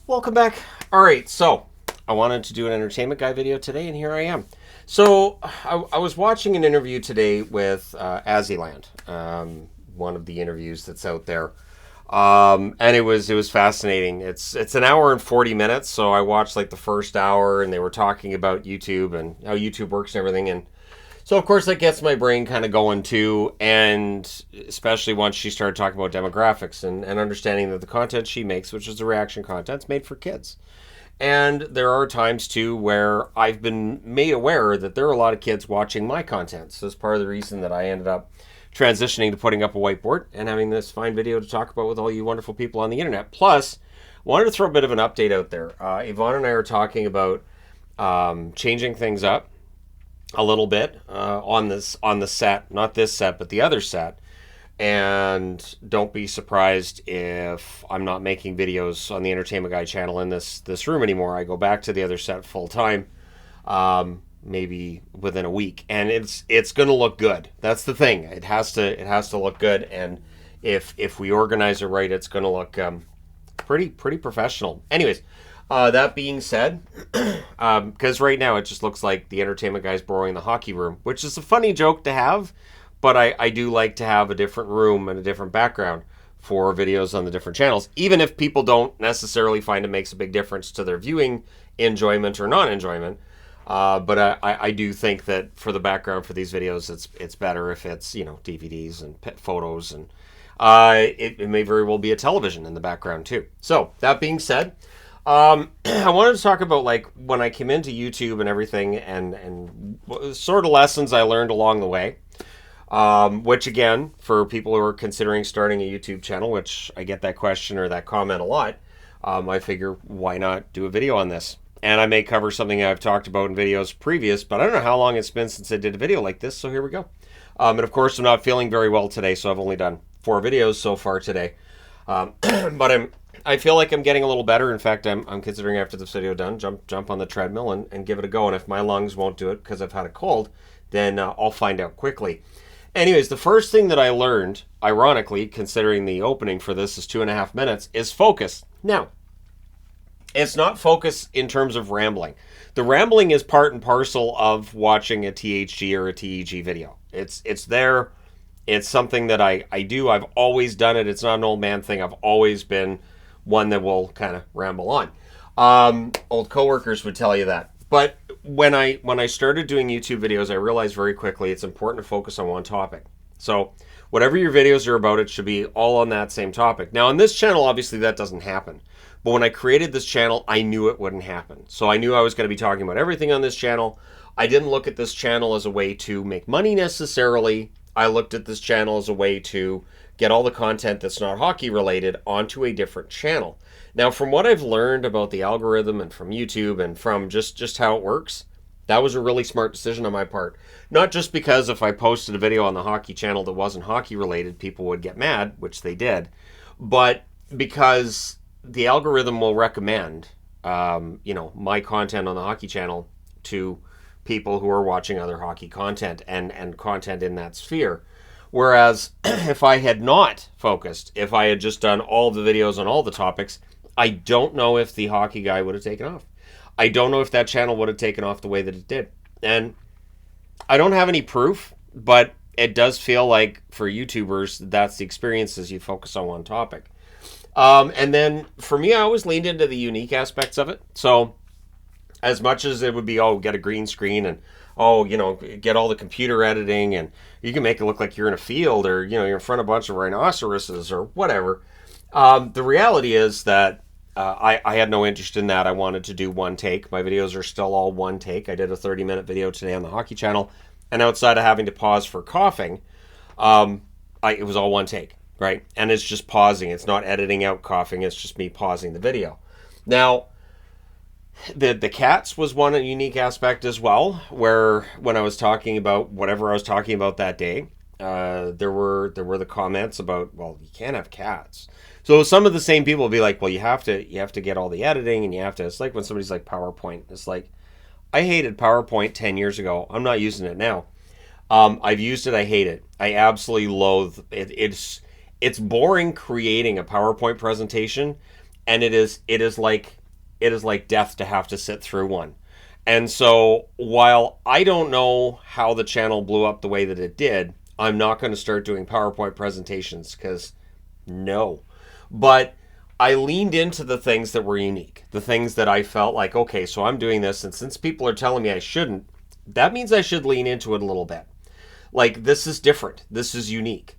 Welcome back. All right, so I wanted to do an entertainment guy video today, and here I am. So I was watching an interview today with Aziland, one of the interviews that's out there, and it was fascinating. It's an hour and 40 minutes, so I watched like the first hour, and they were talking about YouTube and how YouTube works and everything, and so of course that gets my brain kind of going too, and especially once she started talking about demographics and understanding that the content she makes, which is the reaction content, is made for kids. And there are times too where I've been made aware that there are a lot of kids watching my content. So that's part of the reason that I ended up transitioning to putting up a whiteboard and having this fine video to talk about with all you wonderful people on the internet. Plus, wanted to throw a bit of an update out there. Yvonne and I are talking about changing things up a little bit on the set, not this set, but the other set. And don't be surprised if I'm not making videos on the Entertainment Guy channel in this room anymore. I go back to the other set full time, maybe within a week, and it's going to look good. That's the thing. It has to look good, and if we organize it right, it's going to look pretty professional. Anyways. That being said, because right now it just looks like the Entertainment Guy's borrowing the hockey room, which is a funny joke to have, but I do like to have a different room and a different background for videos on the different channels, even if people don't necessarily find it makes a big difference to their viewing enjoyment or non-enjoyment. But I do think that for the background for these videos, it's better if it's, DVDs and photos, and it may very well be a television in the background too. So that being said, I wanted to talk about like when I came into YouTube and everything, and sort of lessons I learned along the way. Which again, for people who are considering starting a YouTube channel, which I get that question or that comment a lot, I figure why not do a video on this? And I may cover something I've talked about in videos previous, but I don't know how long it's been since I did a video like this, so here we go. And of course, I'm not feeling very well today, so I've only done 4 videos so far today. But I feel like I'm getting a little better. In fact, I'm considering after this video done, jump on the treadmill and give it a go. And if my lungs won't do it because I've had a cold, then I'll find out quickly. Anyways, the first thing that I learned, ironically, considering the opening for this is 2.5 minutes, is focus. Now, it's not focus in terms of rambling. The rambling is part and parcel of watching a THG or a TEG video. It's there. It's something that I do. I've always done it. It's not an old man thing. I've always been one that will kind of ramble on. Old coworkers would tell you that. But when I started doing YouTube videos, I realized very quickly it's important to focus on one topic. So whatever your videos are about, it should be all on that same topic. Now on this channel, obviously that doesn't happen. But when I created this channel, I knew it wouldn't happen. So I knew I was going to be talking about everything on this channel. I didn't look at this channel as a way to make money necessarily. I looked at this channel as a way to get all the content that's not hockey related onto a different channel. Now, from what I've learned about the algorithm and from YouTube and from just how it works, that was a really smart decision on my part. Not just because if I posted a video on the hockey channel that wasn't hockey related, people would get mad, which they did, but because the algorithm will recommend, my content on the hockey channel to people who are watching other hockey content and content in that sphere. Whereas if I had not focused, if I had just done all the videos on all the topics, I don't know if the hockey guy would have taken off. I don't know if that channel would have taken off the way that it did. And I don't have any proof, but it does feel like for YouTubers, that's the experience as you focus on one topic. And then for me, I always leaned into the unique aspects of it. So as much as it would be, get a green screen and, get all the computer editing and you can make it look like you're in a field or, you're in front of a bunch of rhinoceroses or whatever. The reality is that I had no interest in that. I wanted to do one take. My videos are still all one take. I did a 30-minute video today on the hockey channel. And outside of having to pause for coughing, it was all one take, right? And it's just pausing. It's not editing out coughing. It's just me pausing the video. Now, the cats was one unique aspect as well, where when I was talking about whatever I was talking about that day, there were the comments about, well, you can't have cats. So some of the same people will be like, well, you have to get all the editing and it's like when somebody's like PowerPoint. It's like, I hated PowerPoint 10 years ago. I'm not using it now. I've used it. I hate it. I absolutely loathe it. It's boring creating a PowerPoint presentation and it is like death to have to sit through one. And so while I don't know how the channel blew up the way that it did, I'm not going to start doing PowerPoint presentations because no. But I leaned into the things that were unique, the things that I felt like, okay, so I'm doing this, and since people are telling me I shouldn't, that means I should lean into it a little bit. Like, this is different. This is unique.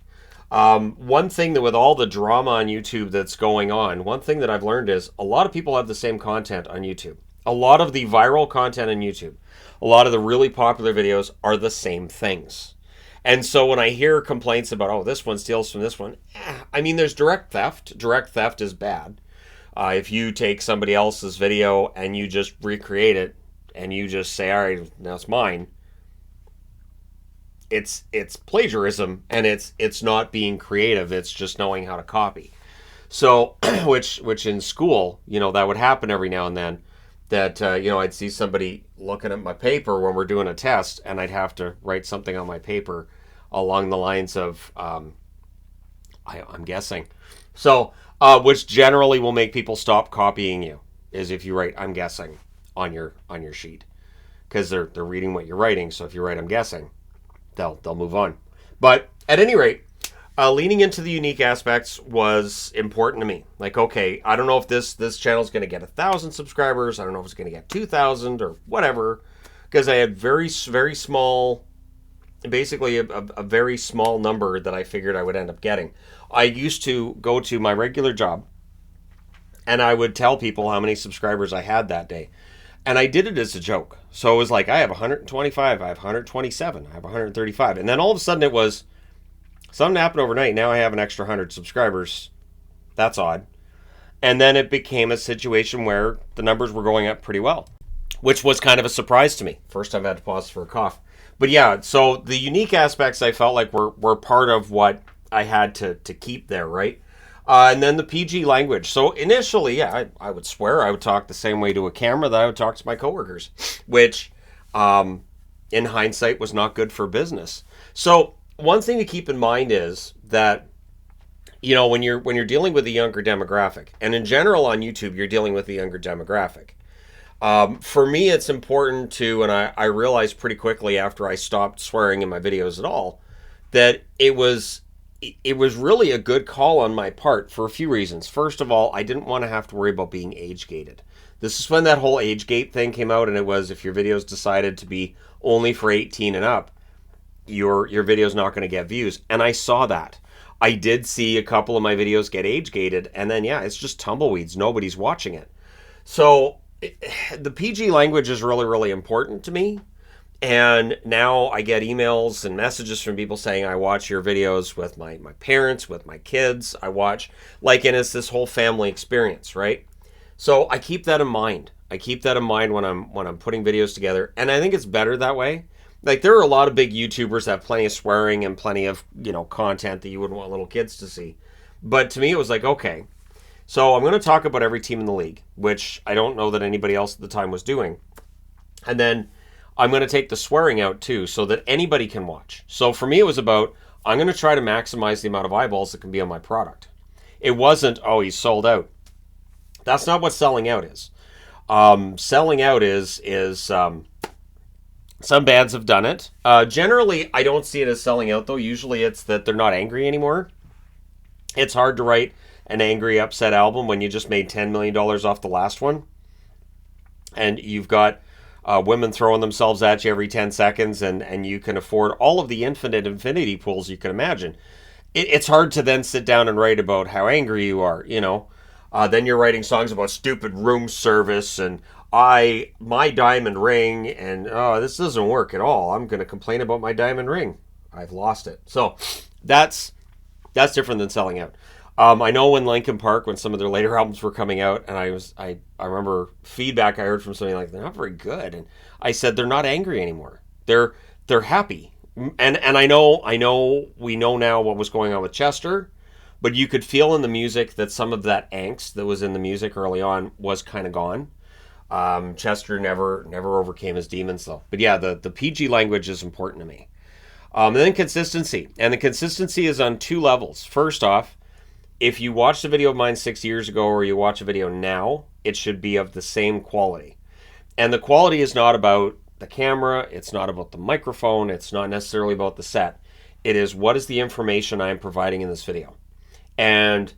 One thing that with all the drama on YouTube that's going on, one thing that I've learned is a lot of people have the same content on YouTube. A lot of the viral content on YouTube, a lot of the really popular videos are the same things. And so when I hear complaints about, oh, this one steals from this one, I mean, there's direct theft. Direct theft is bad. If you take somebody else's video and you just recreate it and you just say, all right, now it's mine, it's plagiarism, and it's not being creative. It's just knowing how to copy. So, which in school, that would happen every now and then. That I'd see somebody looking at my paper when we're doing a test, and I'd have to write something on my paper along the lines of, I'm guessing. So, which generally will make people stop copying you, is if you write "I'm guessing" on your sheet, because they're reading what you're writing. So if you write "I'm guessing," they'll move on. But at any rate, leaning into the unique aspects was important to me. Like, okay, I don't know if this channel is going to get 1,000 subscribers. I don't know if it's going to get 2,000 or whatever, because I had very, very small, basically a very small number that I figured I would end up getting. I used to go to my regular job, and I would tell people how many subscribers I had that day. And I did it as a joke. So it was like, I have 125, I have 127, I have 135. And then all of a sudden it was, something happened overnight. Now I have an extra 100 subscribers. That's odd. And then it became a situation where the numbers were going up pretty well, which was kind of a surprise to me. First I've had to pause for a cough. But yeah, so the unique aspects I felt like were part of what I had to keep there, right? And then the PG language. So initially, yeah, I would swear. I would talk the same way to a camera that I would talk to my coworkers, which in hindsight was not good for business. So one thing to keep in mind is that, when you're dealing with a younger demographic, and in general on YouTube, you're dealing with a younger demographic. For me, it's important to, and I realized pretty quickly after I stopped swearing in my videos at all, that it was really a good call on my part for a few reasons. First of all, I didn't want to have to worry about being age gated. This is when that whole age gate thing came out, and it was, if your videos decided to be only for 18 and up, your video's not going to get views. And I saw that. I did see a couple of my videos get age gated, and then yeah, it's just tumbleweeds. Nobody's watching it. So the PG language is really, really important to me. And now I get emails and messages from people saying, I watch your videos with my parents, with my kids. I watch, and it's this whole family experience, right? So I keep that in mind. I keep that in mind when I'm putting videos together. And I think it's better that way. Like, there are a lot of big YouTubers that have plenty of swearing and plenty of, content that you wouldn't want little kids to see. But to me, it was like, okay, so I'm going to talk about every team in the league, which I don't know that anybody else at the time was doing. And then I'm going to take the swearing out too, so that anybody can watch. So for me, it was about, I'm going to try to maximize the amount of eyeballs that can be on my product. It wasn't, oh, he's sold out. That's not what selling out is. Selling out is some bands have done it. Generally, I don't see it as selling out, though. Usually it's that they're not angry anymore. It's hard to write an angry, upset album when you just made $10 million off the last one. And you've got women throwing themselves at you every 10 seconds, and you can afford all of the infinite infinity pools you can imagine. It's hard to then sit down and write about how angry you are, Then you're writing songs about stupid room service and my diamond ring, and this doesn't work at all. I'm going to complain about my diamond ring. I've lost it. So that's different than selling out. I know when Linkin Park, when some of their later albums were coming out, and I remember feedback I heard from somebody like, they're not very good. And I said, they're not angry anymore. They're happy. And I know we know now what was going on with Chester, but you could feel in the music that some of that angst that was in the music early on was kind of gone. Chester never overcame his demons though. But yeah, the PG language is important to me. And then consistency. And the consistency is on two levels. First off, if you watched a video of mine 6 years ago or you watch a video now, it should be of the same quality. And the quality is not about the camera, it's not about the microphone, it's not necessarily about the set. It is, what is the information I am providing in this video? And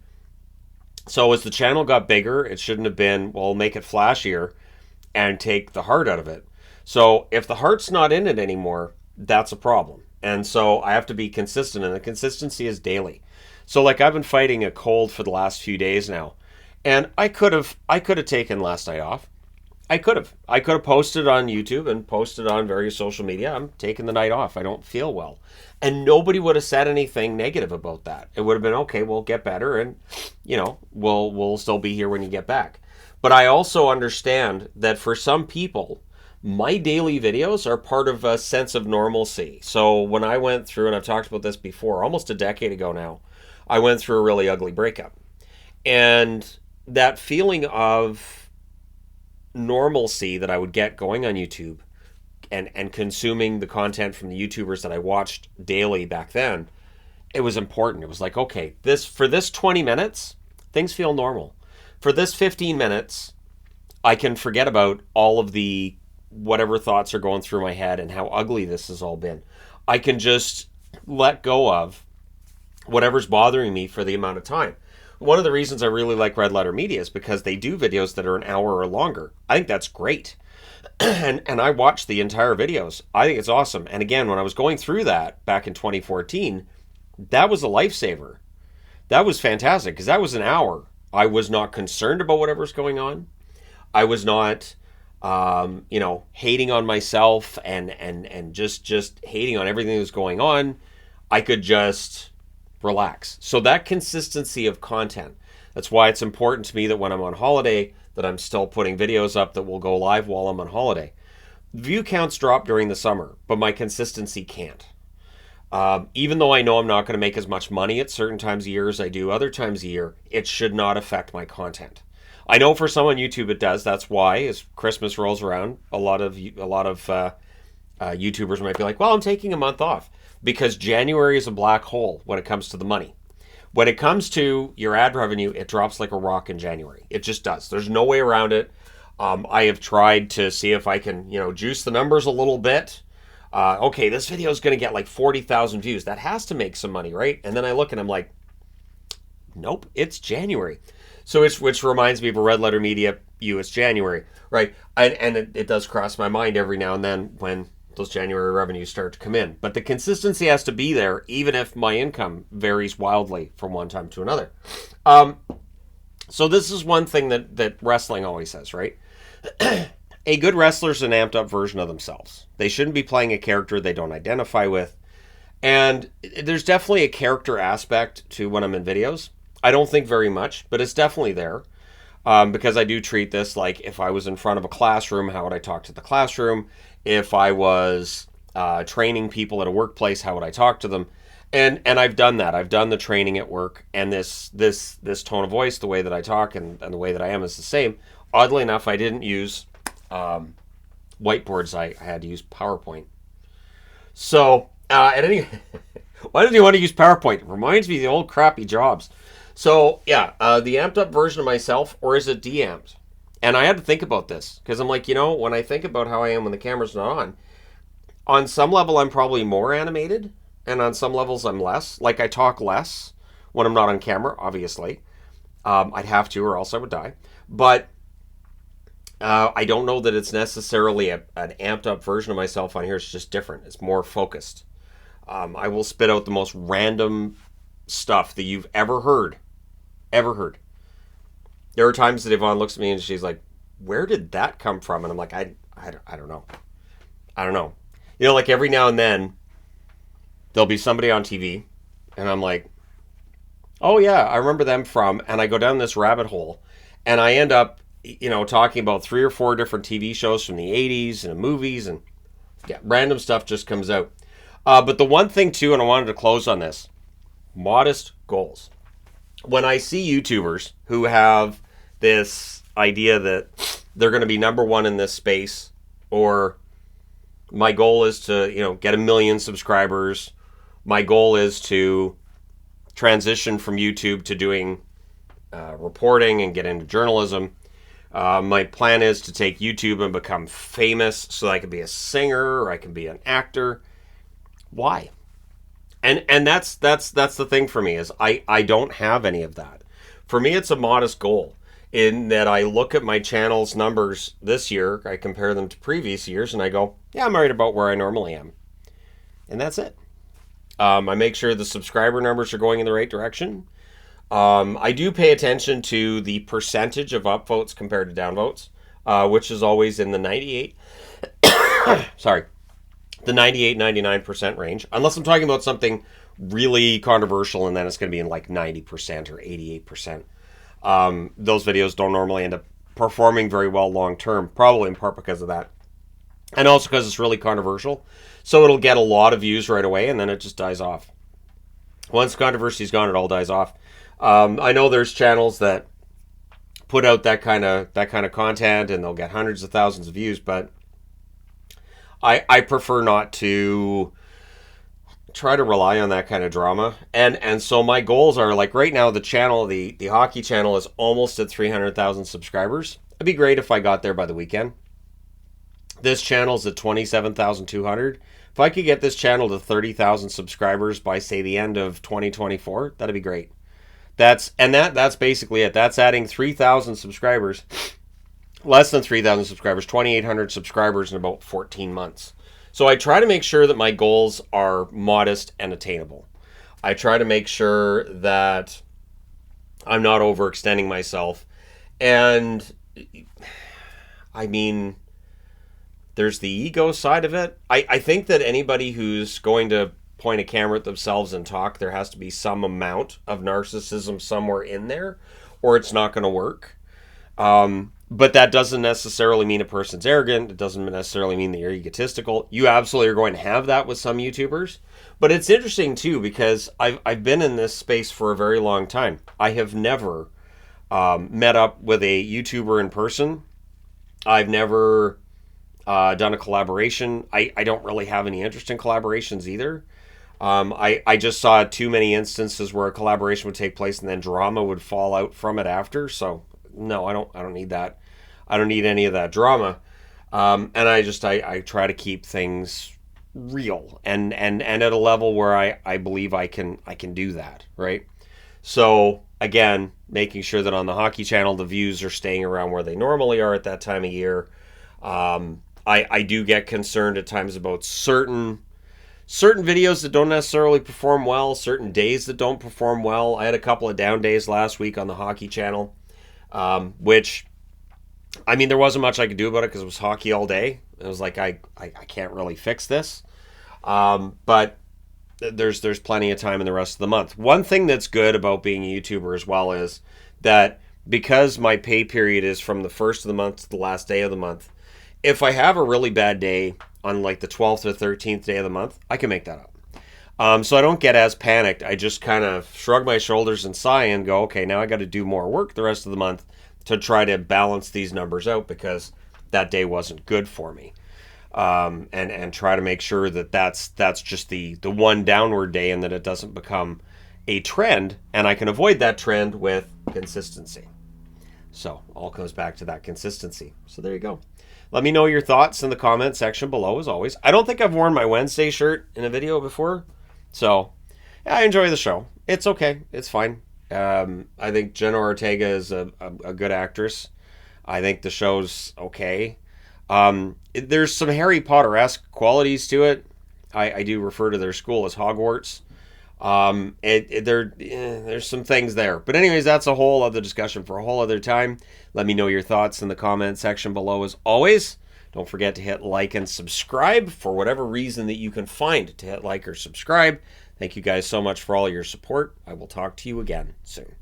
so as the channel got bigger, it shouldn't have been, well, make it flashier and take the heart out of it. So if the heart's not in it anymore, that's a problem. And so I have to be consistent, and the consistency is daily. So like I've been fighting a cold for the last few days now, and I could have taken last night off. I could have posted on YouTube and posted on various social media. I'm taking the night off. I don't feel well. And nobody would have said anything negative about that. It would have been, okay, we'll get better, and we'll still be here when you get back. But I also understand that for some people, my daily videos are part of a sense of normalcy. So when I went through, and I've talked about this before, almost a decade ago now, I went through a really ugly breakup. And that feeling of normalcy that I would get going on YouTube and consuming the content from the YouTubers that I watched daily back then, it was important. It was like, okay, for this 20 minutes, things feel normal. For this 15 minutes, I can forget about all of the whatever thoughts are going through my head and how ugly this has all been. I can just let go of whatever's bothering me for the amount of time. One of the reasons I really like Red Letter Media is because they do videos that are an hour or longer. I think that's great. and I watch the entire videos. I think it's awesome. And again, when I was going through that back in 2014, that was a lifesaver. That was fantastic because that was an hour. I was not concerned about whatever's going on. I was not, hating on myself and just hating on everything that was going on. I could just relax. So that consistency of content, that's why it's important to me that when I'm on holiday, that I'm still putting videos up that will go live while I'm on holiday. View counts drop during the summer, but my consistency can't. Even though I know I'm not going to make as much money at certain times of year as I do other times of year, it should not affect my content. I know for some on YouTube it does. That's why, as Christmas rolls around, a lot of YouTubers might be like, well, I'm taking a month off. Because January is a black hole when it comes to the money. When it comes to your ad revenue, it drops like a rock in January. It just does. There's no way around it. I have tried to see if I can, juice the numbers a little bit. Okay, this video is going to get like 40,000 views. That has to make some money, right? And then I look and I'm like, nope, it's January. So which reminds me of a Red Letter Media US January, right? And it does cross my mind every now and then when those January revenues start to come in. But the consistency has to be there, even if my income varies wildly from one time to another. So this is one thing that wrestling always says, right? A good wrestler is an amped up version of themselves. They shouldn't be playing a character they don't identify with. And there's definitely a character aspect to when I'm in videos. I don't think very much, but it's definitely there. Because I do treat this like if I was in front of a classroom, how would I talk to the classroom? If I was training people at a workplace, how would I talk to them? And I've done that. I've done the training at work, and this tone of voice, the way that I talk and the way that I am is the same. Oddly enough, I didn't use whiteboards. I had to use PowerPoint. So, at any why did you want to use PowerPoint? It reminds me of the old crappy jobs. So, yeah, the amped up version of myself, or is it de-amped? And I had to think about this, because I'm like, when I think about how I am when the camera's not on some level I'm probably more animated, and on some levels I'm less. Like, I talk less when I'm not on camera, obviously. I'd have to, or else I would die. But I don't know that it's necessarily an amped up version of myself on here. It's just different. It's more focused. I will spit out the most random stuff that you've ever heard. There are times that Yvonne looks at me and she's like, where did that come from? And I'm like, I don't know. I don't know. Like every now and then, there'll be somebody on TV, and I'm like, oh yeah, I remember them from, and I go down this rabbit hole, and I end up, talking about 3 or 4 different TV shows from the 80s and movies, and yeah, random stuff just comes out. But the one thing too, and I wanted to close on this, modest goals. When I see YouTubers who have this idea that they're going to be number one in this space, or my goal is to, get 1 million subscribers, my goal is to transition from YouTube to doing reporting and get into journalism. My plan is to take YouTube and become famous so I can be a singer or I can be an actor. Why? And that's the thing for me is I don't have any of that. For me, it's a modest goal in that I look at my channel's numbers this year, I compare them to previous years, and I go, yeah, I'm right about where I normally am. And that's it. I make sure the subscriber numbers are going in the right direction. I do pay attention to the percentage of upvotes compared to downvotes, which is always in the 98, sorry, the 98, 99% range, unless I'm talking about something really controversial, and then it's going to be in like 90% or 88%. Those videos don't normally end up performing very well long term, probably in part because of that. And also because it's really controversial. So it'll get a lot of views right away and then it just dies off. Once controversy's gone, it all dies off. I know there's channels that put out that kind of content and they'll get hundreds of thousands of views, but I prefer not to try to rely on that kind of drama. And so my goals are, like, right now the channel, the hockey channel, is almost at 300,000 subscribers. It'd be great if I got there by the weekend. This channel's at 27,200. If I could get this channel to 30,000 subscribers by, say, the end of 2024, that'd be great. That's basically it. That's adding 3,000 subscribers, less than 3,000 subscribers, 2,800 subscribers in about 14 months. So I try to make sure that my goals are modest and attainable. I try to make sure that I'm not overextending myself. And I mean, there's the ego side of it. I think that anybody who's going to point a camera at themselves and talk, there has to be some amount of narcissism somewhere in there, or it's not going to work. But that doesn't necessarily mean a person's arrogant. It doesn't necessarily mean that you're egotistical. You absolutely are going to have that with some YouTubers. But it's interesting, too, because I've been in this space for a very long time. I have never met up with a YouTuber in person. I've never done a collaboration. I don't really have any interest in collaborations either. I just saw too many instances where a collaboration would take place and then drama would fall out from it after. So no, I don't need that. I don't need any of that drama. And I try to keep things real and at a level where I believe I can do that, right? So again, making sure that on the hockey channel the views are staying around where they normally are at that time of year. I do get concerned at times about certain videos that don't necessarily perform well, certain days that don't perform well. I had a couple of down days last week on the hockey channel, which, I mean, there wasn't much I could do about it because it was hockey all day. It was like, I can't really fix this. But there's plenty of time in the rest of the month. One thing that's good about being a YouTuber as well is that because my pay period is from the first of the month to the last day of the month, if I have a really bad day on like the 12th or 13th day of the month, I can make that up. So I don't get as panicked. I just kind of shrug my shoulders and sigh and go, okay, now I got to do more work the rest of the month to try to balance these numbers out because that day wasn't good for me. And try to make sure that that's just the one downward day and that it doesn't become a trend, and I can avoid that trend with consistency. So all comes back to that consistency. So there you go. Let me know your thoughts in the comment section below, as always. I don't think I've worn my Wednesday shirt in a video before, so yeah, I enjoy the show. It's okay. It's fine. I think Jenna Ortega is a good actress. I think the show's okay. There's some Harry Potter-esque qualities to it. I do refer to their school as Hogwarts. There's some things there. But anyways, that's a whole other discussion for a whole other time. Let me know your thoughts in the comment section below as always. Don't forget to hit like and subscribe for whatever reason that you can find to hit like or subscribe. Thank you guys so much for all your support. I will talk to you again soon.